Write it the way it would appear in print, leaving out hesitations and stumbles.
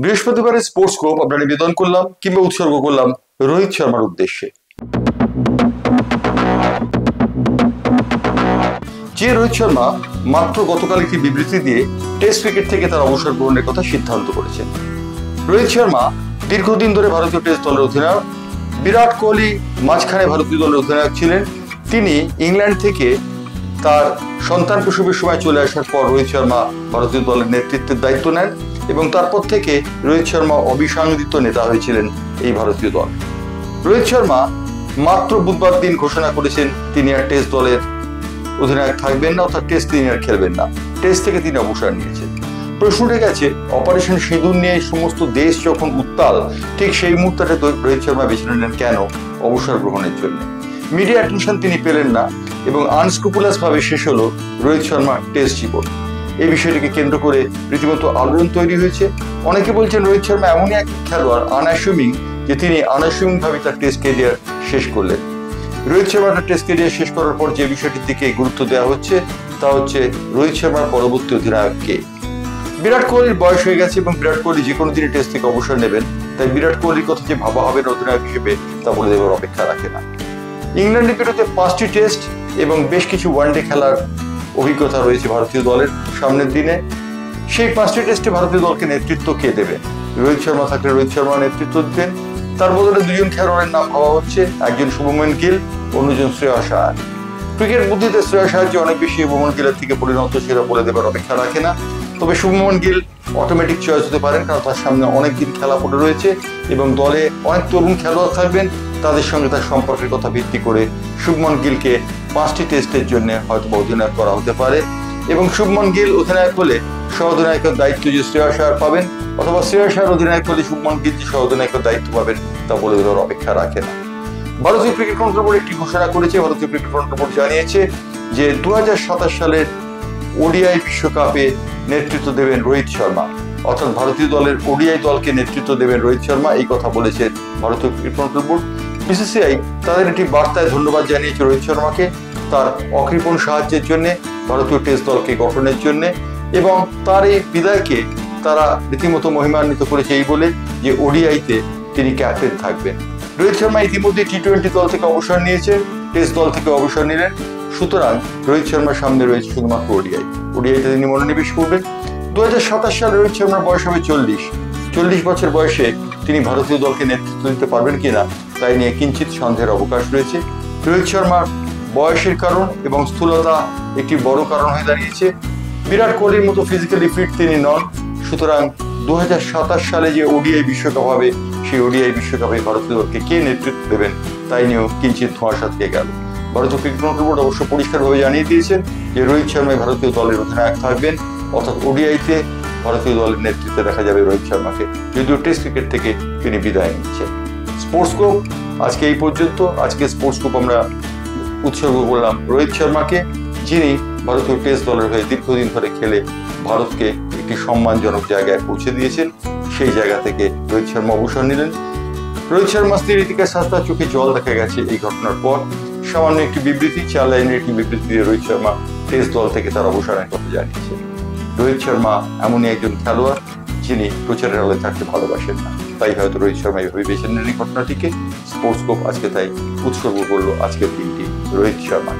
বৃহস্পতিবারের sports scope আমরা নিবেদন করলাম কিংবা উৎসর্গ করলাম রোহিত শর্মার উদ্দেশ্যে। যে রোহিত শর্মা মাত্র গতকাল একটি বিবৃতি দিয়ে টেস্ট ক্রিকেট থেকে তার অবসর গ্রহণের কথা সিদ্ধান্ত করেছেন। রোহিত শর্মা দীর্ঘদিন ধরে ভারতীয় টেস্ট দলের অধিনায়ক। বিরাট কোহলি মাঝখানে ভারতীয় দলের অধিনায়ক ছিলেন। তিনি ইংল্যান্ড থেকে তার সন্তান প্রসবের সময় চলে আসার পর রোহিত শর্মা ভারতীয় দলের নেতৃত্বের দায়িত্ব নেন এবং তারপর থেকে রোহিত শর্মা অবিসংবাদিত নেতা হয়েছিলেন এই ভারতীয় দল। রোহিত শর্মা মাত্র বুধবার দিন ঘোষণা করেছেন তিনি আর টেস্ট দলের অধিনায়ক থাকবেন না, অর্থাৎ টেস্ট তিনি আর খেলবেন না। টেস্ট থেকে তিনি অবসর নিয়েছেন। প্রশ্ন উঠে গেছে, অপারেশন সিঁদুর নিয়ে সমস্ত দেশ যখন উত্তাল, ঠিক সেই মুহূর্তে রোহিত শর্মা বেছে নিলেন কেন অবসর গ্রহণের জন্য। মিডিয়া অ্যাটেনশন তিনি পেলেন না এবং আনস্ক্রুপুলাস ভাবে শেষ হলো রোহিত শর্মার টেস্ট জীবন। এই বিষয়টিকে কেন্দ্র করে রীতিমতো আলোড়ন তৈরি হয়েছে। অনেকে বলছেন রোহিত শর্মা এমনই এক খেলোয়াড় আনঅ্যাসিউমিং যে তিনি আনঅ্যাসিউমিং ভাবে তার টেস্ট ক্যারিয়ার শেষ করলেন। রোহিত শর্মার টেস্ট ক্যারিয়ার শেষ করার পর যে বিষয়টির দিকে গুরুত্ব দেওয়া হচ্ছে তা হচ্ছে রোহিত শর্মার পরবর্তী অধিনায়ক কে। বিরাট কোহলির বয়স হয়ে গেছে এবং বিরাট কোহলি যে কোনো দিনই টেস্ট থেকে অবসর নেবেন, তাই বিরাট কোহলির কথা যে ভাবা হবে না অধিনায়ক হিসেবে তা বলে দেওয়ার অপেক্ষা রাখে না। ইংল্যান্ডের বিরুদ্ধে 5টি টেস্ট এবং বেশ কিছু ওয়ানডে খেলার অভিজ্ঞতা রয়েছে ভারতীয় দলের সামনের দিনে। সেই 5টি টেস্টে ভারতীয় দলকে নেতৃত্ব কে দেবে? রোহিত শর্মা থাকলে রোহিত শর্মা নেতৃত্ব দিতেন। তার বদলে দুজন খেলোয়াড়ের নাম ভাবা হচ্ছে, একজন শুভমন গিল, অন্যজন শ্রেয়াস আয়ার। ক্রিকেট বুদ্ধিতে শ্রেয়াস আয়ার যে অনেক বেশি শুভমন গিলের থেকে পরিণত সেটা বলে দেবার অপেক্ষা রাখে না। তবে শুভমন গিল অটোমেটিক চয়েস হতে পারেন, কারণ তার সামনে অনেক দিন খেলা পড়ে রয়েছে এবং দলে অনেক তরুণ খেলোয়াড় থাকবেন। তাদের সঙ্গে তার সম্পর্কের কথা ভিত্তি করে শুভমন গিলকে 5টি টেস্টের জন্য হয়তো অধিনায়ক করা হতে পারে এবং শুভমন গিল অধিনায়ক হলে সহ অধিনায়কের দায়িত্ব যে শ্রেয়াস আয়ার পাবেন, অথবা শ্রেয়াস আয়ার অধিনায়ক হলে শুভমন গিল যে সহ অধিনায়কের দায়িত্ব পাবেন তা বলে দেওয়ার অপেক্ষা রাখে না। ভারতীয় ক্রিকেট কন্ট্রোল বোর্ড একটি ঘোষণা করেছে। ভারতীয় ক্রিকেট কন্ট্রোল বোর্ড জানিয়েছে যে 2027 সালের ওডিআই বিশ্বকাপে নেতৃত্ব দেবেন রোহিত শর্মা, অর্থাৎ ভারতীয় দলের ওডিআই দলকে নেতৃত্ব দেবেন রোহিত শর্মা। এই কথা বলেছে ভারতীয় ক্রিকেট কন্ট্রোল বোর্ড। বিসিসিআই তাদের একটি বার্তায় ধন্যবাদ জানিয়েছে রোহিত শর্মাকে তার অকৃপণ সাহায্যের জন্য ভারতীয় টেস্ট দলকে গঠনের জন্য, এবং তার এই বিদায়কে তারা রীতিমতো মহিমান্বিত করেছে এই বলে যে ওডিআইতে তিনি ক্যাপ্টেন থাকবেন। রোহিত শর্মা ইতিমধ্যে টি-20 দল থেকে অবসর নিয়েছে, টেস্ট দল থেকে অবসর নিলেন। সুতরাং রোহিত শর্মার সামনে রয়েছে শুধুমাত্র ওডিআইতে তিনি মনোনিবেশ করবেন। 2027 সালে রোহিত শর্মার বয়স হবে 40 বছর বয়সে তিনি ভারতীয় দলকে নেতৃত্ব দিতে পারবেন কিনা তাই নিয়ে কিঞ্চিত সন্দেহের অবকাশ রয়েছে। রোহিত শর্মার বয়সের কারণ এবং স্থূলতা একটি বড় কারণ হয়ে দাঁড়িয়েছে। বিরাট কোহলির মতো ফিজিক্যালি ফিট তিনি নন। সুতরাং 2027 সালে যে ওডিআই বিশ্বকাপ হবে, সেই ওডিআই বিশ্বকাপে ভারতীয় দলকে কে নেতৃত্ব দেবেন তাই নিয়েও কিঞ্চিত ধোঁয়াশা থেকে গেল। ভারতীয় ক্রিকেট কন্ট্রোল বোর্ড অবশ্য পরিষ্কারভাবে জানিয়ে দিয়েছেন যে রোহিত শর্মাই ভারতীয় দলের অধিনায়ক থাকবেন, অর্থাৎ ওডিআইতে ভারতীয় দলের নেতৃত্বে দেখা যাবে রোহিত শর্মাকে, যদিও টেস্ট ক্রিকেট থেকে তিনি বিদায় নিচ্ছেন। স্পোর্টস স্কোপ আজকে এই পর্যন্ত। আজকে স্পোর্টস স্কোপ আমরা উৎসর্গ করলাম রোহিত শর্মাকে, যিনি ভারতীয় টেস্ট দলের হয়ে দীর্ঘদিন ধরে খেলে ভারতকে একটি সম্মানজনক জায়গায় পৌঁছে দিয়েছেন। সেই জায়গা থেকে রোহিত শর্মা অবসর নিলেন। রোহিত শর্মা স্ত্রী ঋতিকা শাস্ত্রার চোখে জল দেখা গেছে এই ঘটনার পর। সামান্য একটি বিবৃতি, 4 লাইনের একটি বিবৃতি দিয়ে রোহিত শর্মা টেস্ট দল থেকে তার অবসরের কথা জানিয়েছে। রোহিত শর্মা এমনই একজন খেলোয়াড় যিনি প্রচারের আলোয় থাকতে ভালোবাসেন না, তাই হয়তো রোহিত শর্মা এইভাবে বেছে নেন এই ঘটনাটিকে। স্পোর্টস স্কোপ আজকে তাই উৎসর্গ করলো আজকের দিনটি রোহিত শর্মা।